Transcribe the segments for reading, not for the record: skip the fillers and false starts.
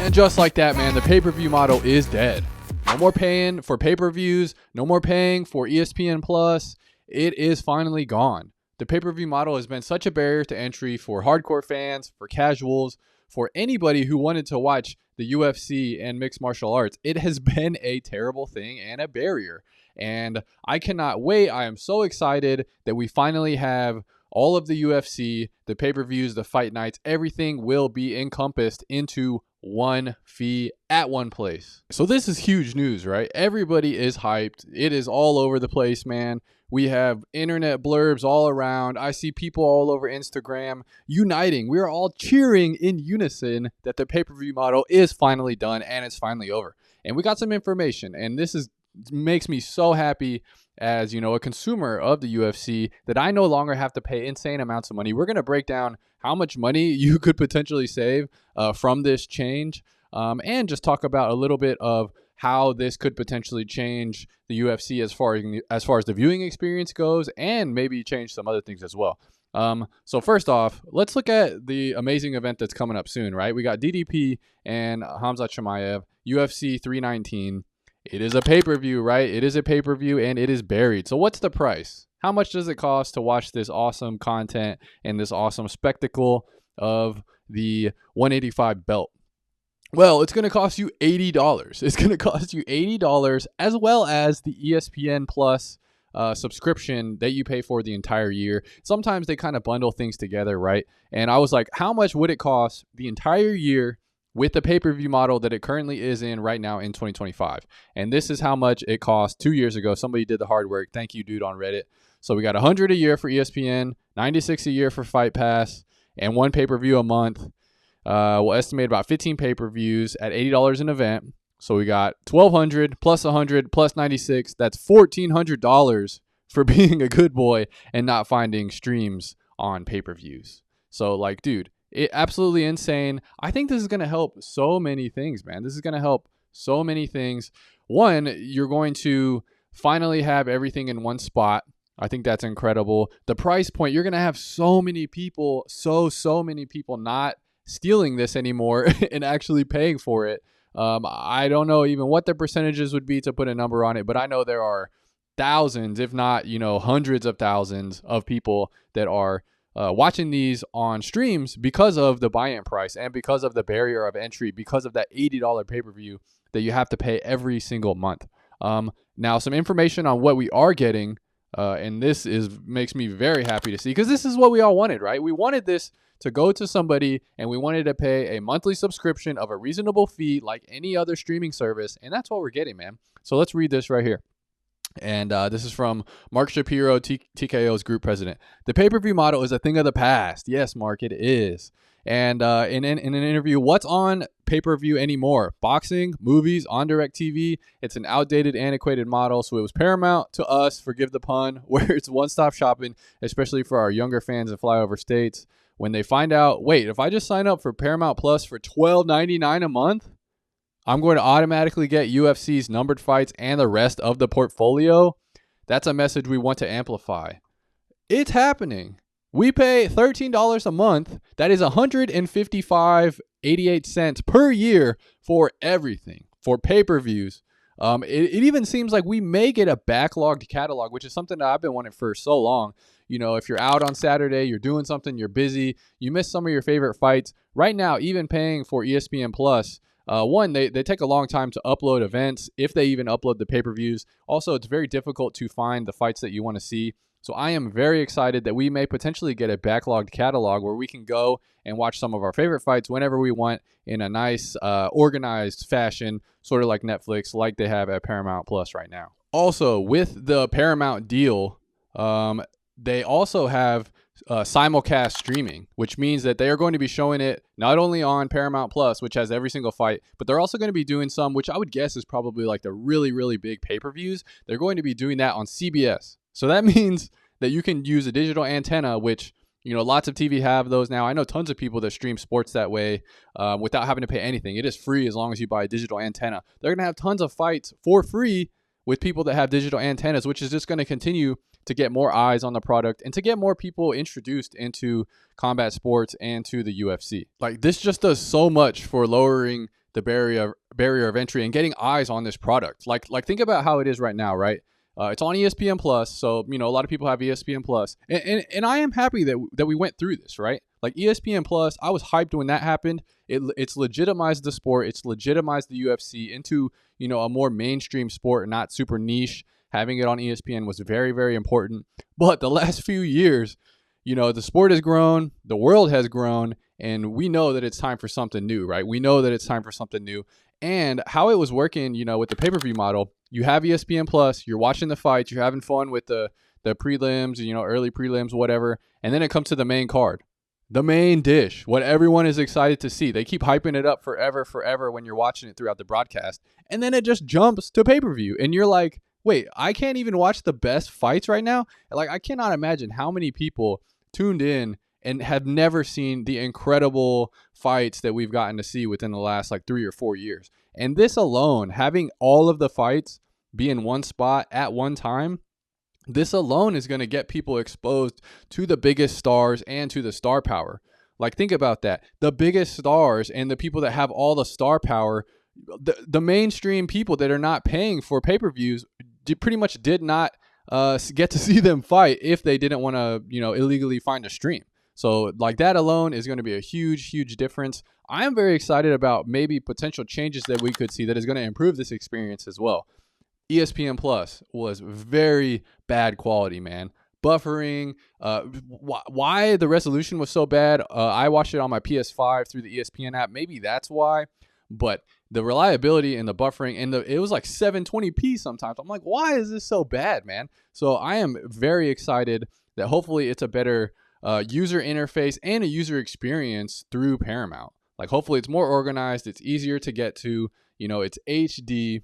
And just like that, man, the pay-per-view model is dead. No more paying for pay-per-views. No more paying for ESPN Plus. It is finally gone. The pay-per-view model has been such a barrier to entry for hardcore fans, for casuals, for anybody who wanted to watch the UFC and mixed martial arts. It has been a terrible thing and a barrier. And I cannot wait. I am so excited that we finally have all of the UFC, the pay-per-views, the fight nights. Everything will be encompassed into one fee at one place. So this is huge news, right? Everybody is hyped. It is all over the place, man. We have internet blurbs all around. I see people all over Instagram uniting. We are all cheering in unison that the pay-per-view model is finally done and it's finally over. And we got some information, and this makes me so happy as, you know, a consumer of the UFC that I no longer have to pay insane amounts of money. We're going to break down how much money you could potentially save from this change, and just talk about a little bit of how this could potentially change the UFC as far as the viewing experience goes, and maybe change some other things as well. So first off, let's look at the amazing event that's coming up soon, right? We got DDP and Khamzat Chimaev, UFC 319. It is a pay-per-view, right? It is a pay-per-view, and it is buried. So what's the price? How much does it cost to watch this awesome content and this awesome spectacle of the 185 belt? Well, it's going to cost you $80. It's going to cost you $80, as well as the ESPN Plus subscription that you pay for the entire year. Sometimes they kind of bundle things together, right? And I was like, how much would it cost the entire year with the pay-per-view model that it currently is in right now in 2025? And this is how much it cost 2 years ago. Somebody did the hard work. Thank you, dude, on Reddit. So we got $100 a year for ESPN, $96 a year for Fight Pass, and one pay-per-view a month. We'll estimate about 15 pay-per-views at $80 an event. So we got $1,200 plus $100 plus $96. That's $1,400 for being a good boy and not finding streams on pay-per-views. So, like, dude, it absolutely insane. I think this is going to help so many things, man. This is going to help so many things. One, you're going to finally have everything in one spot. I think that's incredible. The price point, you're going to have so many people, so many people not stealing this anymore and actually paying for it. I don't know even what the percentages would be to put a number on it, but I know there are thousands, if not, hundreds of thousands of people that are watching these on streams because of the buy-in price and because of the barrier of entry, because of that $80 pay-per-view that you have to pay every single month. Now, some information on what we are getting, and this makes me very happy to see, because this is what we all wanted, right? We wanted this to go to somebody, and we wanted to pay a monthly subscription of a reasonable fee like any other streaming service, and that's what we're getting, man. So let's read this right here. And this is from Mark Shapiro, TKO's group president. The pay-per-view model is a thing of the past. Yes, Mark, it is. And in an interview, what's on pay-per-view anymore? Boxing, movies, on DirecTV. It's an outdated, antiquated model. So it was paramount to us, forgive the pun, where it's one-stop shopping, especially for our younger fans in flyover states. When they find out, wait, if I just sign up for Paramount Plus for $12.99 a month, I'm going to automatically get UFC's numbered fights and the rest of the portfolio. That's a message we want to amplify. It's happening. We pay $13 a month. That is $155.88 per year for everything, for pay-per-views. It even seems like we may get a backlogged catalog, which is something that I've been wanting for so long. If you're out on Saturday, you're doing something, you're busy, you miss some of your favorite fights. Right now, even paying for ESPN Plus, one, they take a long time to upload events, if they even upload the pay-per-views. Also, it's very difficult to find the fights that you want to see. So I am very excited that we may potentially get a backlogged catalog where we can go and watch some of our favorite fights whenever we want in a nice, organized fashion, sort of like Netflix, like they have at Paramount Plus right now. Also, with the Paramount deal, they also have simulcast streaming, which means that they are going to be showing it not only on Paramount Plus, which has every single fight, but they're also going to be doing some, which I would guess is probably like the really, really big pay-per-views. They're going to be doing that on CBS. So that means that you can use a digital antenna, which, lots of TV have those now. I know tons of people that stream sports that way without having to pay anything. It is free as long as you buy a digital antenna. They're going to have tons of fights for free with people that have digital antennas, which is just going to continue to get more eyes on the product and to get more people introduced into combat sports and to the UFC. Like, this just does so much for lowering the barrier of entry and getting eyes on this product. Like think about how it is right now, right? It's on ESPN Plus, so a lot of people have ESPN Plus, and I am happy that we went through this, right? Like ESPN Plus, I was hyped when that happened. It's legitimized the sport, it's legitimized the UFC into a more mainstream sport, not super niche. Having it on ESPN was very, very important. But the last few years, the sport has grown, the world has grown, and we know that it's time for something new, right? We know that it's time for something new. And how it was working, with the pay-per-view model, you have ESPN Plus, you're watching the fights, you're having fun with the prelims, early prelims, whatever. And then it comes to the main card, the main dish, what everyone is excited to see. They keep hyping it up forever when you're watching it throughout the broadcast. And then it just jumps to pay-per-view. And you're like, wait, I can't even watch the best fights right now? Like, I cannot imagine how many people tuned in and have never seen the incredible fights that we've gotten to see within the last 3 or 4 years. And this alone, having all of the fights be in one spot at one time, this alone is going to get people exposed to the biggest stars and to the star power. Like, think about that. The biggest stars and the people that have all the star power, the mainstream people that are not paying for pay-per-views pretty much did not get to see them fight if they didn't want to, illegally find a stream. So that alone is going to be a huge, huge difference. I am very excited about maybe potential changes that we could see that is going to improve this experience as well. ESPN Plus was very bad quality, man. Buffering, why the resolution was so bad. I watched it on my PS5 through the ESPN app. Maybe that's why. But the reliability and the buffering, and it was 720p sometimes. I'm like, why is this so bad, man? So I am very excited that hopefully it's a better user interface and a user experience through Paramount. Hopefully it's more organized, it's easier to get to, it's HD.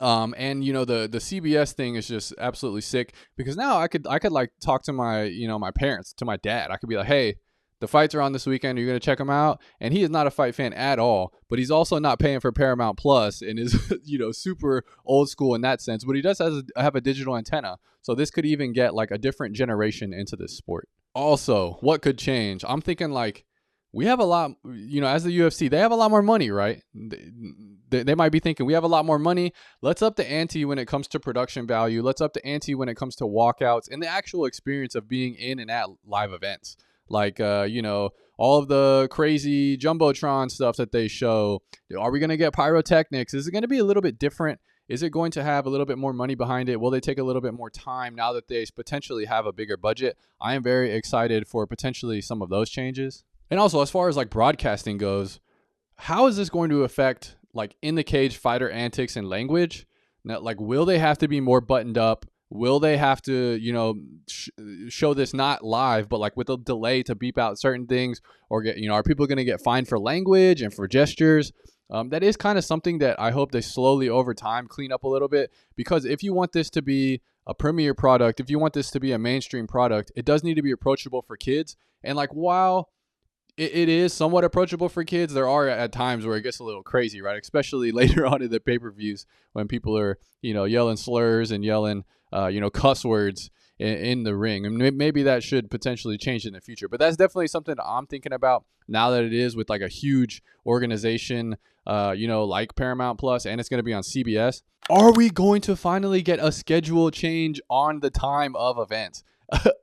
And the CBS thing is just absolutely sick, because now I could talk to my, my parents, to my dad. I could be like, hey, the fights are on this weekend. Are you going to check them out? And he is not a fight fan at all, but he's also not paying for Paramount Plus and is, super old school in that sense. But he does have a digital antenna. So this could even get a different generation into this sport. Also, what could change? I'm thinking we have a lot, as the UFC, they have a lot more money, right? They might be thinking, we have a lot more money. Let's up the ante when it comes to production value. Let's up the ante when it comes to walkouts and the actual experience of being in and at live events. All of the crazy Jumbotron stuff that they show. Are we going to get pyrotechnics? Is it going to be a little bit different? Is it going to have a little bit more money behind it? Will they take a little bit more time now that they potentially have a bigger budget? I am very excited for potentially some of those changes. And also, as far as broadcasting goes, how is this going to affect in the cage fighter antics and language? Now, will they have to be more buttoned up? Will they have to, show this not live, but with a delay to beep out certain things, or get, are people going to get fined for language and for gestures? That is kind of something that I hope they slowly over time clean up a little bit, because if you want this to be a premier product, if you want this to be a mainstream product, it does need to be approachable for kids. And while it is somewhat approachable for kids, there are at times where it gets a little crazy, right? Especially later on in the pay-per-views when people are, yelling slurs and yelling, cuss words in the ring. And maybe that should potentially change in the future. But that's definitely something that I'm thinking about now that it is with a huge organization, like Paramount Plus, and it's going to be on CBS. Are we going to finally get a schedule change on the time of events?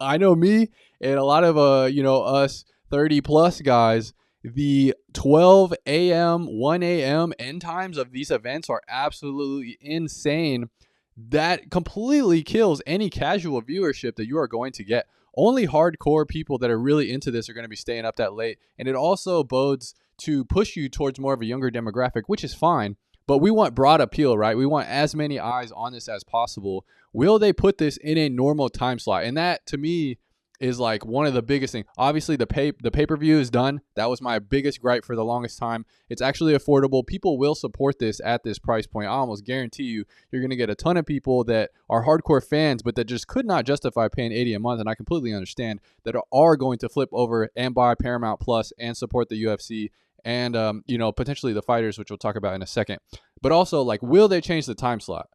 I know me and a lot of, us 30 plus guys, the 12 a.m., 1 a.m. end times of these events are absolutely insane. That completely kills any casual viewership that you are going to get. Only hardcore people that are really into this are going to be staying up that late. And it also bodes to push you towards more of a younger demographic, which is fine. But we want broad appeal, right? We want as many eyes on this as possible. Will they put this in a normal time slot? And that, to me, is one of the biggest things. Obviously, the pay-per-view is done. That was my biggest gripe for the longest time. It's actually affordable. People will support this at this price point. I almost guarantee you're going to get a ton of people that are hardcore fans, but that just could not justify paying $80 a month, and I completely understand, that are going to flip over and buy Paramount Plus and support the UFC and, potentially the fighters, which we'll talk about in a second. But also, will they change the time slot?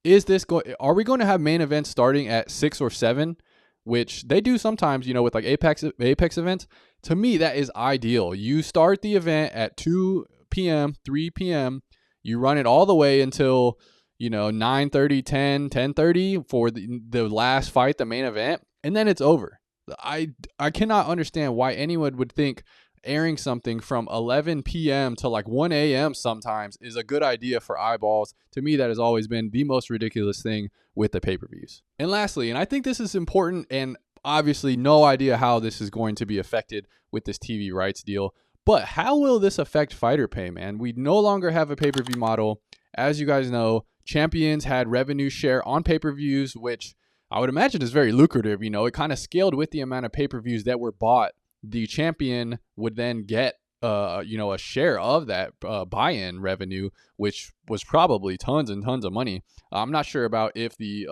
Are we going to have main events starting at 6 or 7? Which they do sometimes, with Apex events. To me, that is ideal. You start the event at 2 p.m., 3 p.m. You run it all the way until 9:30, 10, 10:30 for the last fight, the main event, and then it's over. I cannot understand why anyone would think airing something from 11 p.m. to like 1 a.m. sometimes is a good idea for eyeballs. To me, that has always been the most ridiculous thing with the pay-per-views. And lastly, and I think this is important, and obviously no idea how this is going to be affected with this TV rights deal, but how will this affect fighter pay, man? We no longer have a pay-per-view model. As you guys know, champions had revenue share on pay-per-views, which I would imagine is very lucrative. It kind of scaled with the amount of pay-per-views that were bought. The champion would then get a share of that buy-in revenue, which was probably tons and tons of money. I'm not sure about if the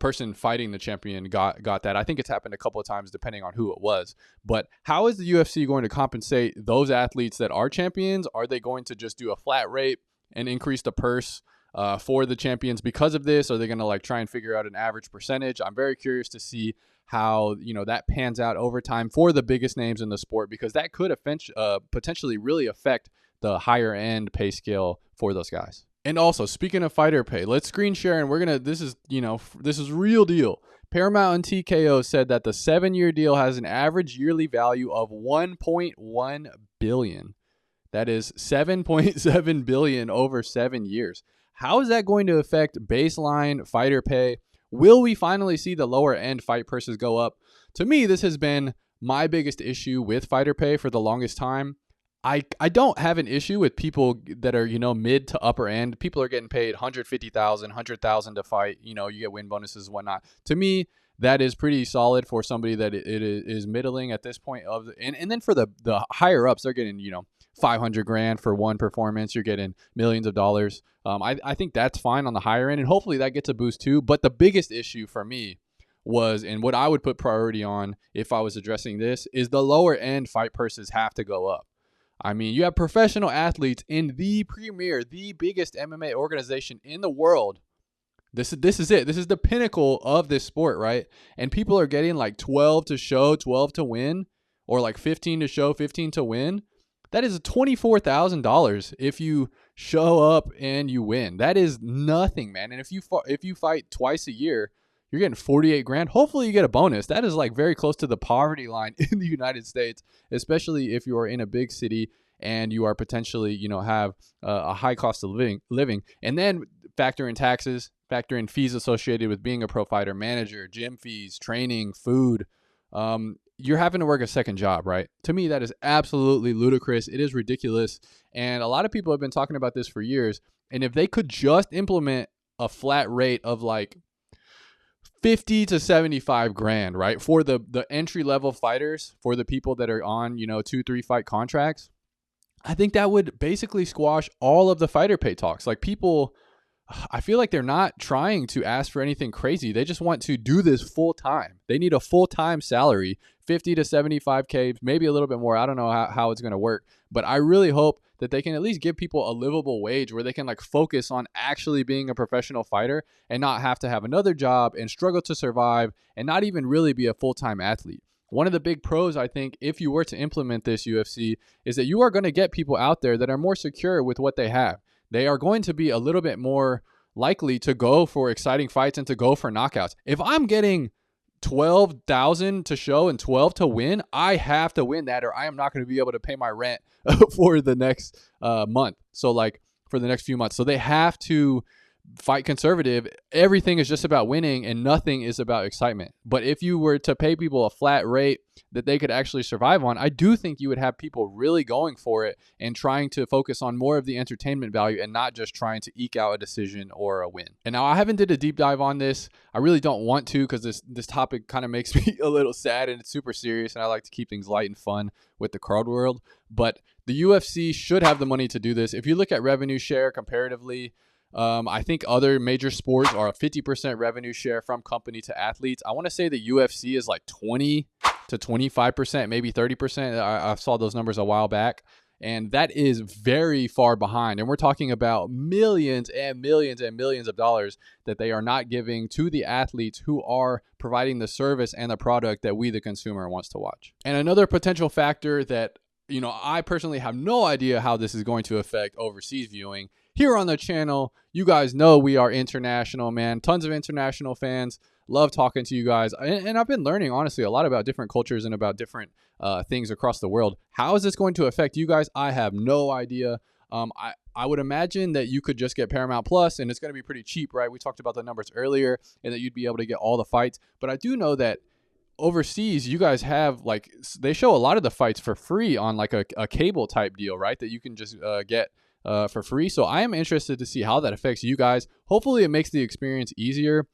person fighting the champion got that. I think it's happened a couple of times depending on who it was. But how is the UFC going to compensate those athletes that are champions? Are they going to just do a flat rate and increase the purse for the champions because of this? Are they going to try and figure out an average percentage? I'm very curious to see how that pans out over time for the biggest names in the sport, because that could potentially really affect the higher end pay scale for those guys. And also, speaking of fighter pay, let's screen share, and this is real deal. Paramount and TKO said that the 7-year deal has an average yearly value of $1.1 billion. That is $7.7 billion over 7 years. How is that going to affect baseline fighter pay? Will we finally see the lower end fight purses go up? To me, this has been my biggest issue with fighter pay for the longest time. I don't have an issue with people that are, mid to upper end. People are getting paid $150,000, $100,000 to fight. You get win bonuses and whatnot. To me, that is pretty solid for somebody that it is middling at this point and then for the higher ups, they're getting, $500,000 for one performance. You're getting millions of dollars. I think that's fine on the higher end, and hopefully that gets a boost too. But the biggest issue for me was, and what I would put priority on if I was addressing this, is the lower end fight purses have to go up. I mean, you have professional athletes in the biggest MMA organization in the world. This is it. This is the pinnacle of this sport, right? And people are getting 12 to show, 12 to win, or 15 to show, 15 to win. That is $24,000 if you show up and you win. That is nothing, man. And if you fight twice a year, you're getting $48,000. Hopefully you get a bonus. That is very close to the poverty line in the United States, especially if you are in a big city and you are potentially, have a high cost of living. And then factor in taxes, factor in fees associated with being a pro fighter, manager, gym fees, training, food. You're having to work a second job, right? To me, that is absolutely ludicrous. It is ridiculous. And a lot of people have been talking about this for years. And if they could just implement a flat rate of 50 to 75 grand, right? For the entry level fighters, for the people that are on, 2-3 fight contracts, I think that would basically squash all of the fighter pay talks. People, I feel like they're not trying to ask for anything crazy. They just want to do this full time. They need a full-time salary, 50 to 75K, maybe a little bit more. I don't know how it's going to work, but I really hope that they can at least give people a livable wage where they can focus on actually being a professional fighter and not have to have another job and struggle to survive and not even really be a full-time athlete. One of the big pros, I think, if you were to implement this UFC, is that you are going to get people out there that are more secure with what they have. They are going to be a little bit more likely to go for exciting fights and to go for knockouts. If I'm getting 12,000 to show and 12 to win, I have to win that or I am not going to be able to pay my rent for the next month. So for the next few months. So they have to fight conservative. Everything is just about winning and nothing is about excitement. But if you were to pay people a flat rate that they could actually survive on, I do think you would have people really going for it and trying to focus on more of the entertainment value and not just trying to eke out a decision or a win. And now I haven't did a deep dive on this. I really don't want to because this topic kind of makes me a little sad and it's super serious and I like to keep things light and fun with the crowd world. But the UFC should have the money to do this. If you look at revenue share comparatively, I think other major sports are a 50% revenue share from company to athletes. I want to say the UFC is 20 to 25%, maybe 30%. I saw those numbers a while back. And that is very far behind. And we're talking about millions and millions and millions of dollars that they are not giving to the athletes who are providing the service and the product that we, the consumer, wants to watch. And another potential factor that I personally have no idea how this is going to affect overseas viewing. Here on the channel, you guys know we are international, man. Tons of international fans. Love talking to you guys. And I've been learning, honestly, a lot about different cultures and about different things across the world. How is this going to affect you guys? I have no idea. I would imagine that you could just get Paramount Plus, and it's going to be pretty cheap, right? We talked about the numbers earlier, and that you'd be able to get all the fights. But I do know that overseas, you guys have, like, they show a lot of the fights for free on like a cable type deal, right? That you can just get for free. So I am interested to see how that affects you guys. Hopefully it makes the experience easier.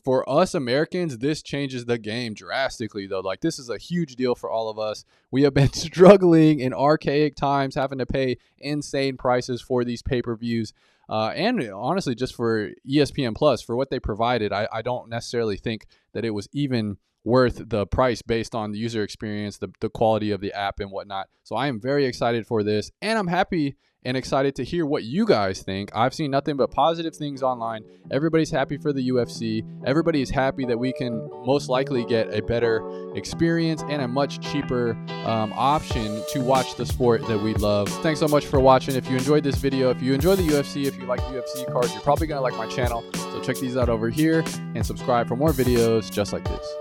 For us Americans, this changes the game drastically, though. Like, this is a huge deal for all of us. We have been struggling in archaic times, having to pay insane prices for these pay-per-views. And honestly, just for ESPN Plus, for what they provided, I don't necessarily think that it was even worth the price based on the user experience, the quality of the app and whatnot. So I am very excited for this, and I'm happy and excited to hear what you guys think. I've seen nothing but positive things online. Everybody's happy for the UFC. Everybody is happy that we can most likely get a better experience and a much cheaper option to watch the sport that we love. Thanks so much for watching. If you enjoyed this video, if you enjoy the UFC, if you like UFC cards, you're probably going to like my channel. So check these out over here and subscribe for more videos just like this.